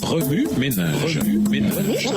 Remue ménage. Remue ménage.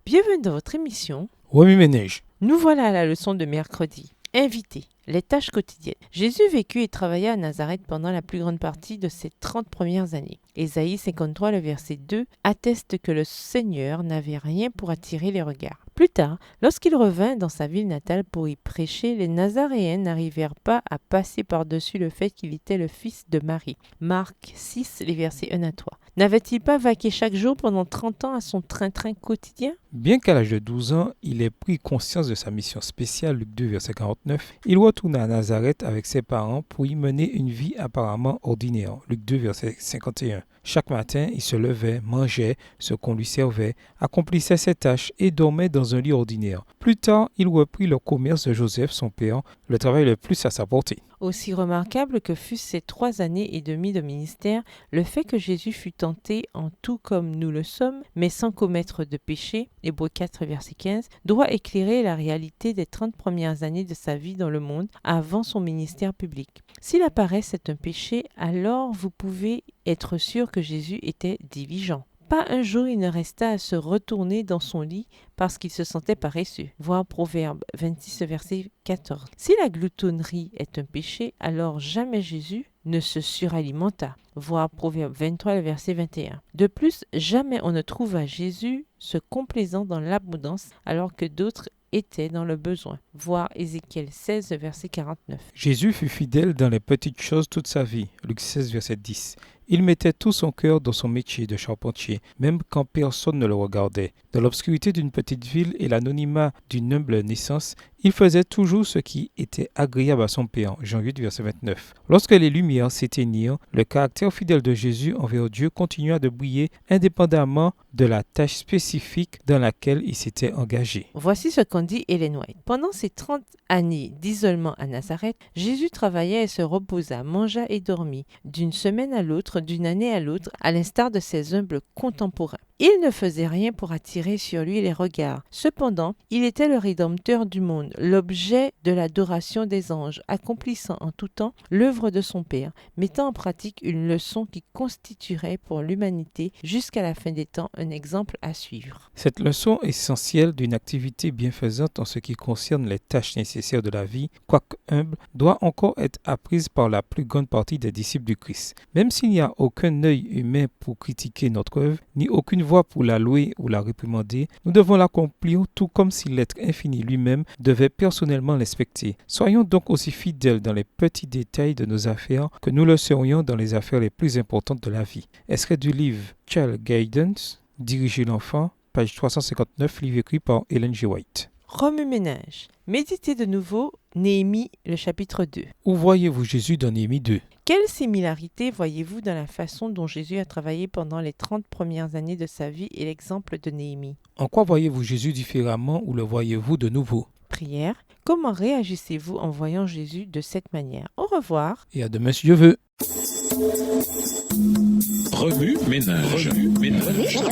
Bienvenue dans votre émission. Remue ménage. Nous voilà à la leçon de mercredi. Invité, les tâches quotidiennes. Jésus vécut et travailla à Nazareth pendant la plus grande partie de ses 30 premières années. Ésaïe 53, le verset 2, atteste que le Seigneur n'avait rien pour attirer les regards. Plus tard, lorsqu'il revint dans sa ville natale pour y prêcher, les Nazaréens n'arrivèrent pas à passer par-dessus le fait qu'il était le fils de Marie. Marc 6, les versets 1 à 3. N'avait-il pas vaqué chaque jour pendant 30 ans à son train-train quotidien? Bien qu'à l'âge de 12 ans, il ait pris conscience de sa mission spéciale, Luc 2, verset 49, il retourna à Nazareth avec ses parents pour y mener une vie apparemment ordinaire, Luc 2, verset 51. Chaque matin, il se levait, mangeait ce qu'on lui servait, accomplissait ses tâches et dormait dans un lit ordinaire. Plus tard, il reprit le commerce de Joseph, son père, le travail le plus à sa portée. Aussi remarquable que fussent ces 3 années et demie de ministère, le fait que Jésus fut tenté en tout comme nous le sommes, mais sans commettre de péché, Hébreux 4, verset 15, doit éclairer la réalité des 30 premières années de sa vie dans le monde avant son ministère public. Si la paresse est un péché, alors vous pouvez être sûr que Jésus était diligent. Pas un jour il ne resta à se retourner dans son lit parce qu'il se sentait paresseux. Voir Proverbe 26, verset 14. Si la gloutonnerie est un péché, alors jamais Jésus ne se suralimenta. Voir Proverbe 23, verset 21. De plus, jamais on ne trouva Jésus se complaisant dans l'abondance alors que d'autres étaient dans le besoin. Voir Ézéchiel 16, verset 49. Jésus fut fidèle dans les petites choses toute sa vie, Luc 16, verset 10. Il mettait tout son cœur dans son métier de charpentier, même quand personne ne le regardait. Dans l'obscurité d'une petite ville et l'anonymat d'une humble naissance, il faisait toujours ce qui était agréable à son Père. Jean 8, verset 29. Lorsque les lumières s'éteignirent, le caractère fidèle de Jésus envers Dieu continua de briller indépendamment de la tâche spécifique dans laquelle il s'était engagé. Voici ce qu'en dit Ellen White. Pendant ses 30 années d'isolement à Nazareth, Jésus travailla et se reposa, mangea et dormit, d'une semaine à l'autre, d'une année à l'autre, à l'instar de ses humbles contemporains. Il ne faisait rien pour attirer sur lui les regards. Cependant, il était le Rédempteur du monde, l'objet de l'adoration des anges, accomplissant en tout temps l'œuvre de son Père, mettant en pratique une leçon qui constituerait pour l'humanité jusqu'à la fin des temps un exemple à suivre. Cette leçon essentielle d'une activité bienfaisante en ce qui concerne les tâches nécessaires de la vie, quoique humble, doit encore être apprise par la plus grande partie des disciples du Christ. Même s'il n'y a aucun œil humain pour critiquer notre œuvre, ni aucune voix pour la louer ou la réprimander, nous devons l'accomplir tout comme si l'être infini lui-même devait personnellement l'inspecter. Soyons donc aussi fidèles dans les petits détails de nos affaires que nous le serions dans les affaires les plus importantes de la vie. Extrait du livre Child Guidance, Diriger l'enfant, page 359, livre écrit par Ellen G. White. Remue-ménage. Méditez de nouveau Néhémie, le chapitre 2. Où voyez-vous Jésus dans Néhémie 2? Quelle similarité voyez-vous dans la façon dont Jésus a travaillé pendant les 30 premières années de sa vie et l'exemple de Néhémie? En quoi voyez-vous Jésus différemment ou le voyez-vous de nouveau? Prière. Comment réagissez-vous en voyant Jésus de cette manière? Au revoir. Et à demain si Dieu veut. Remue ménage. Remue ménage.